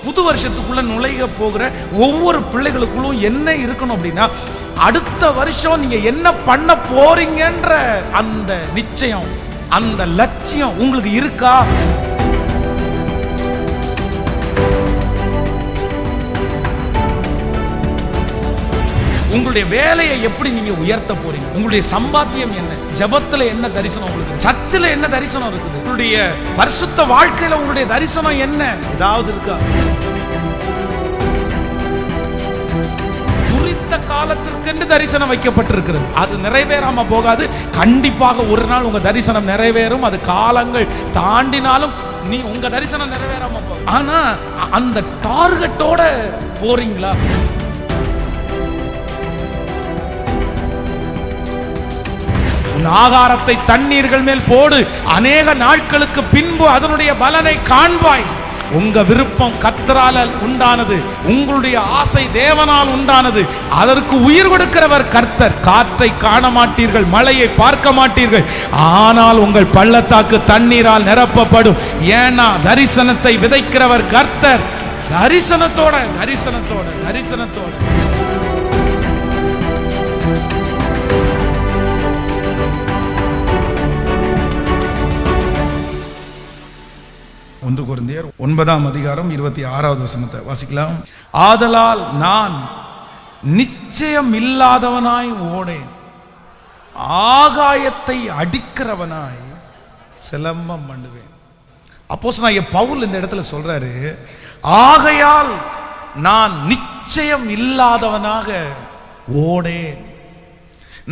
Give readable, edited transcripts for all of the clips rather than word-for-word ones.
புது வருஷத்துக்குள்ள நுழைய போகிற ஒவ்வொரு பிள்ளைகளுக்குள்ளும் என்ன இருக்கணும் அப்படின்னா, அடுத்த வருஷம் நீங்க என்ன பண்ண போறீங்கன்ற அந்த நிச்சயம், அந்த லட்சியம் உங்களுக்கு இருக்கா? உங்களுடைய வேலையை எப்படி நீங்க உயர்த்த போறீங்க? உங்களுடைய சம்பாத்தியம் என்ன? ஜெபத்துல என்ன தரிசனம் உங்களுக்கு? சர்ச்சில் என்ன தரிசனம் இருக்குது? உங்களுடைய பரிசுத்த வாழ்க்கையில உங்களுடைய தரிசனம் என்ன? ஏதாவது இருக்கா? குறித்த காலத்திற்கென்று தரிசனம் வைக்கப்பட்டிருக்கிறது. அது நிறைவேறாம போகாது. கண்டிப்பாக ஒரு நாள் உங்க தரிசனம் நிறைவேறும். அது காலங்கள் தாண்டினாலும் நீ உங்க தரிசனம் நிறைவேறாம போகும். ஆனா அந்த டார்கெட்டோட போறீங்களா? உன் ஆகாரத்தை தண்ணீர்கள் மேல் போடு, அநேக நாட்களுக்கு பின்பு அதனுடைய பலனை காண்பாய். உங்க விருப்பம் கர்த்தரால் உண்டானது, உங்களுடைய ஆசை தேவனால் உண்டானது. அதற்கு உயிர் கொடுக்கிறவர் கர்த்தர். காற்றை காண மாட்டீர்கள், மழையை பார்க்க மாட்டீர்கள், ஆனால் உங்கள் பள்ளத்தாக்கு தண்ணீரால் நிரப்பப்படும். ஏன்னா தரிசனத்தை விதைக்கிறவர் கர்த்தர். தரிசனத்தோட தரிசனத்தோட தரிசனத்தோட 1 கொரிந்தியர் 9:26 வாசிக்கலாம். ஆதலால் நான் நிச்சயம் இல்லாதவனாய் ஓடேன், ஆகாயத்தை அடிக்கிறவனாய் சிலம்பம் பண்ணுவேன். அப்போஸ்தலனாகிய பவுல் இந்த இடத்துல சொல்றாரு, ஆகையால் நான் நிச்சயம் இல்லாதவனாக ஓடேன்,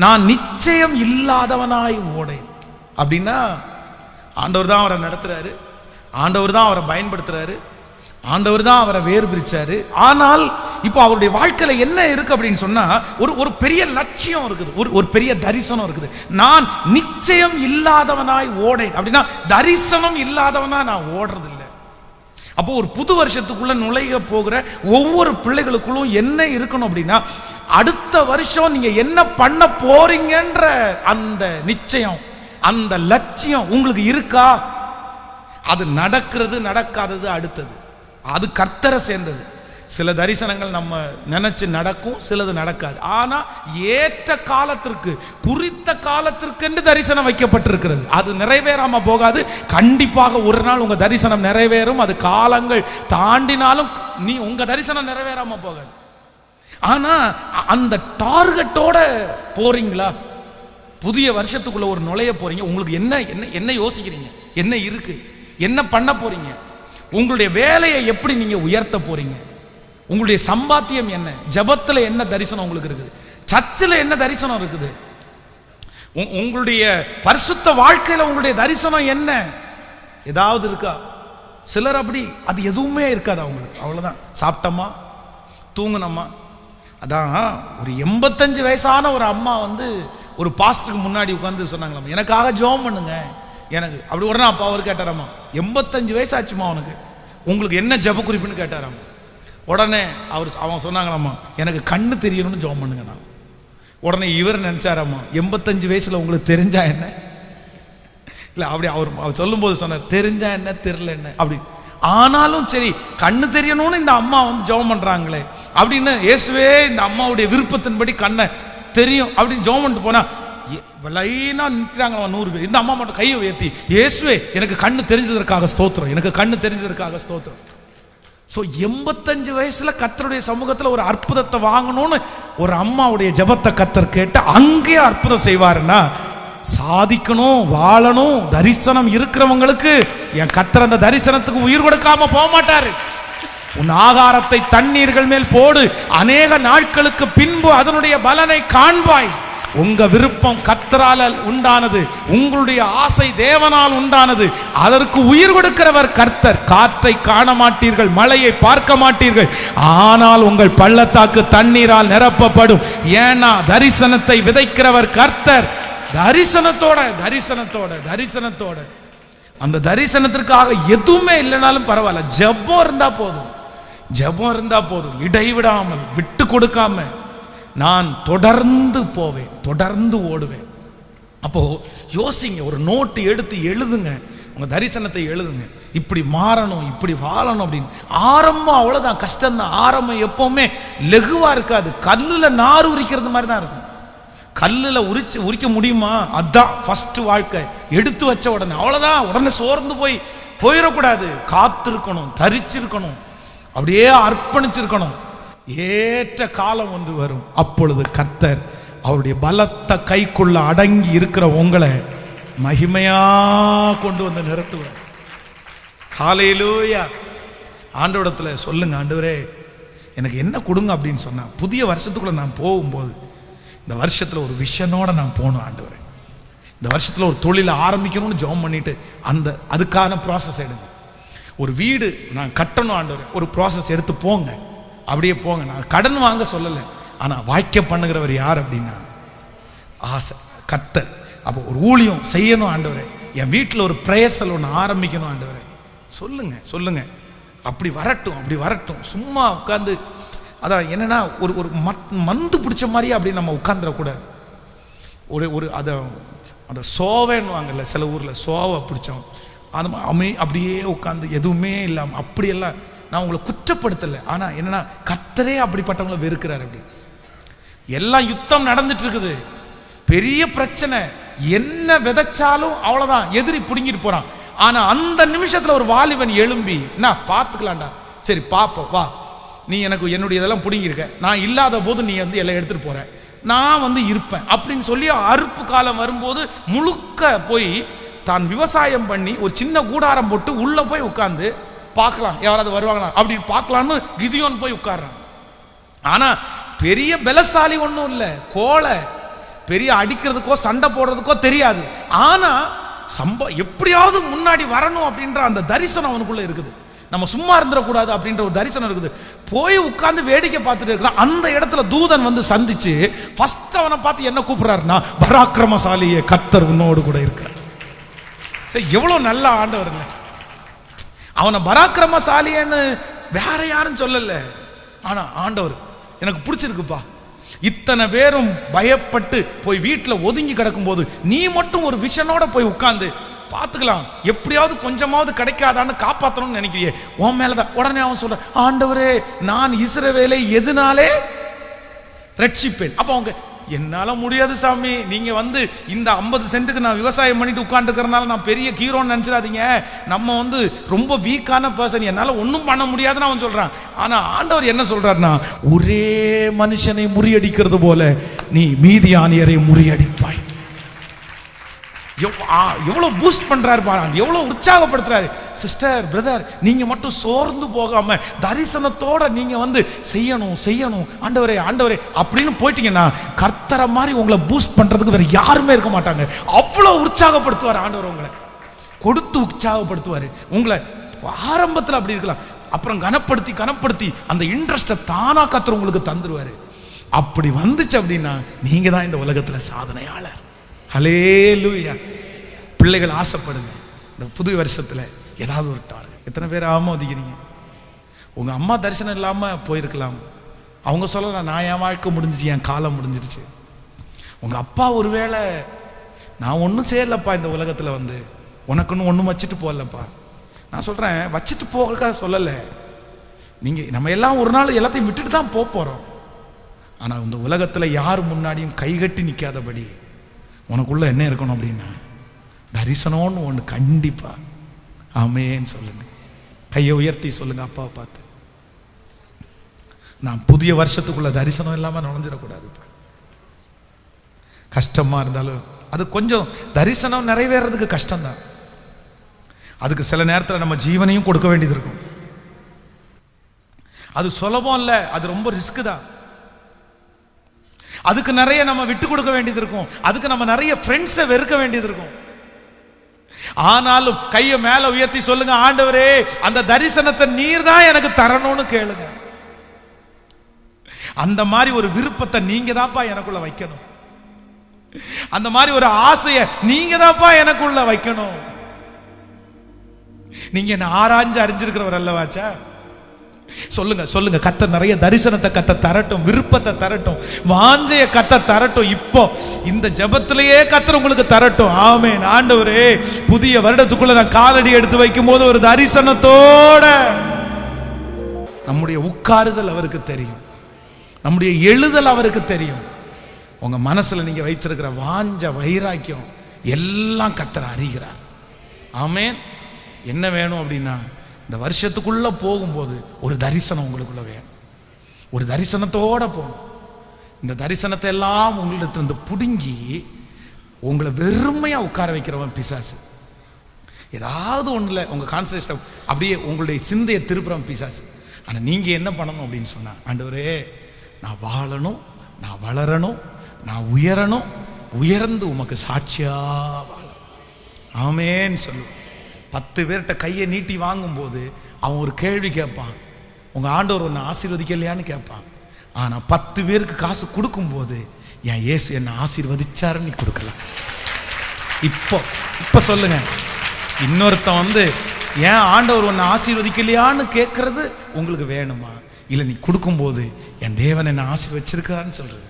நான் நிச்சயம் இல்லாதவனாய் ஓடேன். அப்படின்னா ஆண்டவர் தான் அவரை நடத்துறாரு, ஆண்டவர் தான் அவரை பயன்படுத்துறாரு, ஆண்டவர் தான் அவரை வேறு பிரிச்சாரு. ஆனால் இப்போ அவருடைய வாழ்க்கையில என்ன இருக்கு அப்படின்னு சொன்னா, ஒரு பெரிய லட்சியம் இருக்குது, ஒரு பெரிய தரிசனம் இருக்குது. நான் நிச்சயம் இல்லாதவனாய் ஓடேன். அப்படின்னா தரிசனம் இல்லாதவனா நான் ஓடுறது இல்லை. அப்போ ஒரு புது வருஷத்துக்குள்ள நுழைய போகிற ஒவ்வொரு பிள்ளைகளுக்குள்ளும் என்ன இருக்கணும் அப்படின்னா, அடுத்த வருஷம் நீங்க என்ன பண்ண போறீங்கன்ற அந்த நிச்சயம், அந்த லட்சியம் உங்களுக்கு இருக்கா? அது நடக்கிறது நடக்காதது அடுத்தது, அது கர்த்தரை சேர்ந்தது. சில தரிசனங்கள் நம்ம நினைச்சு நடக்கும், சிலது நடக்காது. ஆனா ஏற்ற காலத்திற்கு, குறித்த காலத்திற்கு தரிசனம் வைக்கப்பட்டிருக்கிறது. அது நிறைவேறாம போகாது. கண்டிப்பாக ஒரு நாள் உங்க தரிசனம் நிறைவேறும். அது காலங்கள் தாண்டினாலும் நீ உங்க தரிசனம் நிறைவேறாம போகாது. ஆனா அந்த டார்கெட்டோட போறீங்களா? புதிய வருஷத்துக்குள்ள ஒரு நுழைய போறீங்க, உங்களுக்கு என்ன என்ன என்ன யோசிக்கிறீங்க? என்ன இருக்கு? என்ன பண்ண போறீங்க? உங்களுடைய வேலையை எப்படி நீங்க உயர்த்த போறீங்க? உங்களுடைய சம்பாத்தியம் என்ன? ஜெபத்துல என்ன தரிசனம் உங்களுக்கு இருக்குது? சர்ச்சில் என்ன தரிசனம் இருக்குது? உங்களுடைய பரிசுத்த வாழ்க்கையில உங்களுடைய தரிசனம் என்ன? ஏதாவது இருக்கா? சிலர் அப்படி அது எதுவுமே இருக்காது அவங்களுக்கு. அவ்வளவுதான், சாப்பிட்டோமா தூங்குனோமா. அதான் ஒரு 85 வயசான ஒரு அம்மா ஒரு பாஸ்டருக்கு முன்னாடி உட்கார்ந்து சொன்னாங்களாம், எனக்காக ஜெபம் பண்ணுங்க எனக்கு. அப்படி உடனே அப்பா அவர் கேட்டாராமா, 85 வயசு ஆச்சுமா அவனுக்கு, உங்களுக்கு என்ன ஜெப குறிப்புன்னு கேட்டாராமா. உடனே அவங்க சொன்னாங்களாமா, எனக்கு கண்ணு தெரியணும்னு ஜெபம் பண்ணுங்க. நான் உடனே இவர் நினைச்சாராமா, 85 வயசுல உங்களுக்கு தெரிஞ்சா என்ன? இல்லை அப்படி அவர் சொல்லும்போது சொன்னார், தெரிஞ்சா என்ன தெரியல என்ன அப்படி. ஆனாலும் சரி, கண்ணு தெரியணும்னு இந்த அம்மா ஜெபம் பண்றாங்களே அப்படின்னு, இயேசுவே இந்த அம்மாவுடைய விருப்பத்தின்படி கண்ணை தெரியும் அப்படின்னு ஜெபம் பண்ணிட்டு போனா லைனா நிற்கிறாங்களா 100 பேர். இந்த அம்மா மட்டும் கையை உயர்த்தி, இயேசுவே எனக்கு கண்ணு தெரிஞ்சதற்காக ஸ்தோத்திரம், எனக்கு கண்ணு தெரிஞ்சதற்காக ஸ்தோத்திரம். ஸோ 85 வயசுல கர்த்தருடைய சமூகத்தில் ஒரு அற்புதத்தை வாங்கணும்னு ஒரு அம்மாவுடைய ஜெபத்தை கர்த்தர் கேட்டு அங்கேயே அற்புதம் செய்வாருன்னா, சாதிக்கணும், வாழணும், தரிசனம் இருக்கிறவங்களுக்கு என் கர்த்தர் அந்த தரிசனத்துக்கு உயிர் கொடுக்காம போக மாட்டாரு. உன் ஆகாரத்தை தண்ணீர்கள் மேல் போடு, அநேக நாட்களுக்கு பின்பு அதனுடைய பலனை காண்பாய். உங்க விருப்பம் கர்த்தரால் உண்டானது, உங்களுடைய ஆசை தேவனால் உண்டானது. அதற்கு உயிர் கொடுக்கிறவர் கர்த்தர். காற்றை காண மாட்டீர்கள், மழையை பார்க்க மாட்டீர்கள், ஆனால் உங்கள் பள்ளத்தாக்கு தண்ணீரால் நிரப்பப்படும். ஏன்னா தரிசனத்தை விதைக்கிறவர் கர்த்தர். தரிசனத்தோட தரிசனத்தோட தரிசனத்தோட அந்த தரிசனத்திற்காக எதுவுமே இல்லைனாலும் பரவாயில்ல, ஜெபம் இருந்தா போதும், ஜெபம் இருந்தா போதும். இடைவிடாமல் விட்டு கொடுக்காம நான் தொடர்ந்து போவேன், தொடர்ந்து ஓடுவேன். அப்போ யோசிங்க, ஒரு நோட்டு எடுத்து எழுதுங்க. உங்க தரிசனத்தை எழுதுங்க. இப்படி மாறணும், இப்படி வாழணும் அப்படின்னு. ஆரம்பம் அவ்வளவுதான், கஷ்டம்தான். ஆரம்பம் எப்பவுமே லெகுவா இருக்காது. கல்லுல நார் உரிக்கிறது மாதிரி தான் இருக்கும். கல்லுல உரிக்க முடியுமா? அதான் ஃபர்ஸ்ட் வாழ்க்கை. எடுத்து வச்ச உடனே அவ்வளவுதான், உடனே சோர்ந்து போயிடக்கூடாது. காத்திருக்கணும், தரிச்சிருக்கணும், அப்படியே அர்ப்பணிச்சிருக்கணும். ஏற்ற காலம் ஒன்று வரும். அப்பொழுது கர்த்தர் அவருடைய பலத்த கைக்குள்ள அடங்கி இருக்கிற உங்களை மகிமையா கொண்டு வந்து நிறுத்துவார். ஹல்லேலூயா. ஆண்டவரிடத்துல சொல்லுங்க, ஆண்டவரே எனக்கு என்ன கொடுங்க அப்படின்னு சொன்னா, புதிய வருஷத்துக்குள்ள நான் போகும்போது இந்த வருஷத்துல ஒரு விஷனோட நான் போகணும் ஆண்டவரே. இந்த வருஷத்துல ஒரு தொழிலை ஆரம்பிக்கணும்னு ஜெபம் பண்ணிட்டு அதுக்கான ப்ராசஸ் எடுங்க. ஒரு வீடு நான் கட்டணும் ஆண்டவரே, ஒரு ப்ராசஸ் எடுத்து போங்க. அப்படியே போங்க. நான் கடன் வாங்க சொல்லலை, ஆனா வாய்க்க பண்ணுகிறவர் யார் அப்படின்னா ஆசை, கர்த்தர். அப்போ ஒரு ஊழியம் செய்யணும் ஆண்டவரே, என் வீட்டில் ஒரு பிரேயர் சலூன் ஆரம்பிக்கணும் ஆண்டவரே, சொல்லுங்க. அப்படி வரட்டும். சும்மா உட்காந்து அதான் என்னன்னா ஒரு மந்து பிடிச்ச மாதிரியே அப்படி நம்ம உட்காந்துடக்கூடாது. ஒரு அதை சோவைன்னு வாங்கல, சில ஊரில் சோவை பிடிச்சோம் அந்த அப்படியே உட்காந்து எதுவுமே இல்லாமல் அப்படியெல்லாம். நான் உங்களை குற்றப்படுத்தலை, ஆனால் என்னன்னா கர்த்தரே அப்படிப்பட்டவங்களை வெறுக்கிறார். அப்படி எல்லாம் யுத்தம் நடந்துட்டு இருக்குது, பெரிய பிரச்சனை, என்ன விதைச்சாலும் அவ்வளவுதான், எதிரி பிடுங்கிட்டு போறான். ஆனா அந்த நிமிஷத்துல ஒரு வாலிபன் எழும்பி, நான் பார்த்துக்கலாம்டா, சரி பாப்போம், வா, நீ எனக்கு என்னுடைய இதெல்லாம் பிடுங்கிருக்க, நான் இல்லாத போது நீ வந்து எல்லாம் எடுத்துட்டு போற, நான் வந்து இருப்பேன் அப்படின்னு சொல்லி அறுப்பு காலம் வரும்போது முழுக்க போய் தான் விவசாயம் பண்ணி ஒரு சின்ன கூடாரம் போட்டு உள்ள போய் உட்கார்ந்து பார்க்கலாம் யாராவது வருவாங்களா அப்படின்னு பார்க்கலான்னு கிதியோன் போய் உட்கார்றான். ஆனா பெரிய பலசாலி ஒன்றும் இல்லை, கோலை, பெரிய அடிக்கிறதுக்கோ சண்டை போடுறதுக்கோ தெரியாது. ஆனா எப்படியாவது முன்னாடி வரணும் அப்படின்ற அந்த தரிசனம் அவனுக்குள்ள இருக்குது. நம்ம சும்மா இருந்துடக்கூடாது அப்படின்ற ஒரு தரிசனம் இருக்குது. போய் உட்கார்ந்து வேடிக்கை பார்த்துட்டு இருக்கிறான். அந்த இடத்துல தூதன் வந்து சந்திச்சு ஃபர்ஸ்ட் அவனை பார்த்து என்ன கூப்பிடுறாருன்னா, பராக்கிரமசாலியே, கர்த்தர் உன்னோடு கூட இருக்கிறார். சரி, எவ்வளவு நல்ல ஆண்டவருங்க. அவனை பராக்கிரமசாலியன்னு வேற யாரும் சொல்லல, ஆனா ஆண்டவர் எனக்கு பிடிச்சிருக்குப்பா. இத்தனை பேரும் பயப்பட்டு போய் வீட்டில் ஒதுங்கி கிடக்கும் போது நீ மட்டும் ஒரு விஷனோட போய் உட்கார்ந்து பார்த்துக்கலாம், எப்படியாவது கொஞ்சமாவது கிடைக்காதான்னு காப்பாற்றணும்னு நினைக்கிறியே, உன் மேலதான். உடனே அவன் சொல்றான், ஆண்டவரே நான் இஸ்ரவேலை எதுனாலே ரட்சிப்பேன். அப்ப அவங்க, என்னால முடியாது சாமி, நீங்க வந்து இந்த 50 சென்ட்டுக்கு நான் விவசாயம் பண்ணிட்டு உட்காந்துருக்கிறதுனால நான் பெரிய ஹீரோன்னு நினைச்சிடாதீங்க, நம்ம வந்து ரொம்ப வீக்கான பர்சன், என்னால ஒன்றும் பண்ண முடியாதுன்னு அவன் சொல்றான். ஆனா ஆண்டவர் என்ன சொல்றாருன்னா, ஒரே மனுஷனை முறியடிக்கிறது போல நீ மீதியானியரை முறியடிப்பாய். எவ்வளவு பூஸ்ட் பண்றாரு பாருங்க, எவ்வளவு உற்சாகப்படுத்துறாரு. சிஸ்டர், பிரதர், நீங்க மட்டும் சோர்ந்து போகாம தரிசனத்தோட நீங்க வந்து செய்யணும் ஆண்டவரே ஆண்டவரே அப்படின்னு போயிட்டீங்கன்னா கர்த்தரை மாதிரி உங்களை பூஸ்ட் பண்றதுக்கு வேற யாருமே இருக்க மாட்டாங்க. அவ்வளவு உற்சாகப்படுத்துவார் ஆண்டவர், உங்களை கொடுத்து உற்சாகப்படுத்துவாரு. உங்களை ஆரம்பத்தில் அப்படி இருக்கலாம், அப்புறம் கனப்படுத்தி அந்த இன்ட்ரெஸ்டை தானா கர்த்தர் உங்களுக்கு தந்துருவாரு. அப்படி வந்துச்சு அப்படின்னா நீங்க தான் இந்த உலகத்துல சாதனையாளர். ஹல்லேலூயா. பிள்ளைகள் ஆசைப்படுங்க, இந்த புது வருஷத்துல ஏதாவது ஒரு டார்கெட். எத்தனை பேர் ஆமோதிக்கிறீங்க? உங்க அம்மா தரிசனம் இல்லாம போயிருக்கலாம், அவங்க சொல்லலாம், நான் என் வாழ்க்கை முடிஞ்சிச்சு, என் காலம் முடிஞ்சிருச்சு. உங்க அப்பா ஒருவேளை, நான் ஒன்றும் செய்யலப்பா இந்த உலகத்துல வந்து, உனக்குன்னு ஒன்றும் வச்சுட்டு போகலப்பா. நான் சொல்றேன், வச்சுட்டு போகிறதுக்காக சொல்லலை, நீங்க நம்ம எல்லாம் ஒரு நாள் எல்லாத்தையும் விட்டுட்டு தான் போறோம். ஆனா இந்த உலகத்துல யார் முன்னாடியும் கைகட்டி நிற்காதபடி உனக்குள்ள என்ன இருக்கணும் அப்படின்னா தரிசனம்னு ஒன்று கண்டிப்பா. ஆமேன்னு சொல்லுங்க, கையை உயர்த்தி சொல்லுங்க அப்பாவை பார்த்து, நான் புதிய வருஷத்துக்குள்ள தரிசனம் இல்லாம நுழைஞ்சிடக்கூடாதுப்பா. கஷ்டமா இருந்தாலும் அது கொஞ்சம் தரிசனம் நிறைவேறதுக்கு கஷ்டம்தான், அதுக்கு சில நேரத்தில் நம்ம ஜீவனையும் கொடுக்க வேண்டியது இருக்கும். அது சுலபம் இல்லை, அது ரொம்ப ரிஸ்க் தான். அதுக்கு நிறைய நம்ம விட்டு கொடுக்க வேண்டியது இருக்கும், அதுக்கு நம்ம நிறைய ஃப்ரெண்ட்ஸை வெறுக்க வேண்டியது இருக்கும். ஆனாலும் கையை மேல உயர்த்தி சொல்லுங்க, ஆண்டவரே அந்த தரிசனத்தை நீர் தான் எனக்கு தரணும்னு கேளுங்க. அந்த மாதிரி ஒரு விருப்பத்தை நீங்க தான்ப்பா எனக்குள்ள வைக்கணும், அந்த மாதிரி ஒரு ஆசையை நீங்க தான்ப்பா எனக்குள்ள வைக்கணும். நீங்க என்ன ஆராய்ஞ்சு அறிஞ்சிருக்கிறவர் அல்லவாச்சா? சொல்லுங்க சொல்லுங்க, கர்த்தர் நிறைய தரிசனத்தை கர்த்தர் தரட்டும், விருப்பத்தை தரட்டும், வாஞ்சைய கர்த்தர் தரட்டும். இப்போ இந்த ஜெபத்திலேயே கர்த்தர் உங்களுக்கு தரட்டும். ஆமென். ஆண்டவரே, புதிய வருடத்துக்குள்ள நான் காலடி எடுத்து வைக்கும் போது ஒரு தரிசனத்தோட, நம்முடைய உட்காருதல் அவருக்கு தெரியும், நம்முடைய எழுதல் அவருக்கு தெரியும். உங்க மனசுல நீங்க வைத்திருக்கிற வாஞ்ச வைராக்கியம் எல்லாம் கர்த்தர் அறிகிறார். ஆமென். என்ன வேணும் அப்படின்னா, இந்த வருஷத்துக்குள்ள போகும்போது ஒரு தரிசனம் உங்களுக்குள்ள வேணும். ஒரு தரிசனத்தோட போகணும். இந்த தரிசனத்தை எல்லாம் உங்களிடத்திலிருந்து புடுங்கி உங்களை வெறுமையா உட்கார வைக்கிறவன் பிசாசு. ஏதாவது ஒண்ணுல உங்க கான்சன்ட்ரேஷன் அப்படியே உங்களுடைய சிந்தையை திருப்புறவன் பிசாசு. ஆனா நீங்க என்ன பண்ணணும் அப்படின்னு சொன்னா, ஆண்டவரே, நான் வாழணும், நான் வளரணும், நான் உயரணும், உயர்ந்து உமக்கு சாட்சியா வாழணும். ஆமென் சொல்லு. 10 பேர்கிட்ட கையை நீட்டி வாங்கும்போது அவன் ஒரு கேள்வி கேட்பான், உங்க ஆண்டவர் ஒன்று ஆசீர்வதிக்கலையான்னு கேட்பான். ஆனா 10 பேருக்கு காசு கொடுக்கும்போது, என் இயேசு என்ன ஆசீர்வதிச்சாருன்னு நீ கொடுக்கலாம். இப்போ சொல்லுங்க, இன்னொருத்தன் ஏன் ஆண்டவர் ஒன்று ஆசீர்வதிக்கலையான்னு கேட்கறது உங்களுக்கு வேணுமா? இல்லை நீ கொடுக்கும்போது என் தேவன் என்ன ஆசீர்வதிச்சிருக்கான்னு சொல்றது.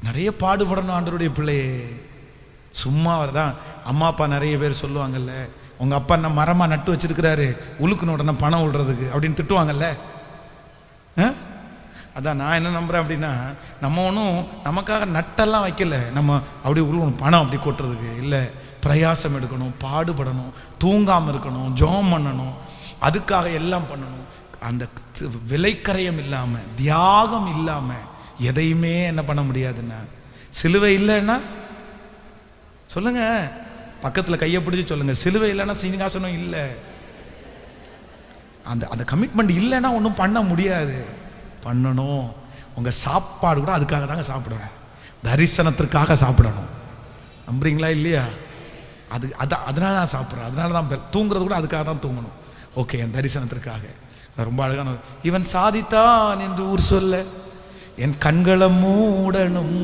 நிறைய பாடுபடணும் ஆண்டவருடைய பிள்ளையே. சும்மா தான் அம்மா அப்பா நிறைய பேர் சொல்லுவாங்கல்ல, உங்க அப்பா என்ன மரமா நட்டு வச்சிருக்கிறாரு, உழுக்குன உடனே பணம் விடுறதுக்கு அப்படின்னு திட்டுவாங்கல்ல. அதான் நான் என்ன நம்புறேன் அப்படின்னா, நம்ம ஒன்றும் நமக்காக நட்டெல்லாம் வைக்கல, நம்ம அப்படி உழுவணும் பணம் அப்படி கொட்டுறதுக்கு இல்லை. பிரயாசம் எடுக்கணும், பாடுபடணும், தூங்காமல் இருக்கணும், ஜெபம் பண்ணணும், அதுக்காக எல்லாம் பண்ணணும். அந்த விலைக்கரையம் இல்லாமல், தியாகம் இல்லாமல் எதையுமே என்ன பண்ண முடியாதுன்னா, சிலுவை இல்லைன்னா சொல்லுங்க, பக்கத்தில் கையை பிடிச்சி சொல்லுங்க, சிலுவை இல்லைன்னா சீனிகாசனம் இல்லை. அந்த கமிட்மெண்ட் இல்லைன்னா ஒன்றும் பண்ண முடியாது. பண்ணணும். உங்க சாப்பாடு கூட அதுக்காக தாங்க சாப்பிடணும், தரிசனத்திற்காக சாப்பிடணும். நம்புறீங்களா இல்லையா? அதனால தான் சாப்பிட்றேன், அதனால தான் தூங்குறது கூட அதுக்காக தான் தூங்கணும். ஓகே, என் தரிசனத்திற்காக. ரொம்ப அழகான, இவன் சாதித்தான் என்று ஊர் சொல்ல என் கண்களை மூடணும்,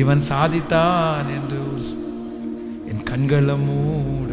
இவன் சாதித்தான் என்று ஊர் சொல்ல என் கண்களை மூட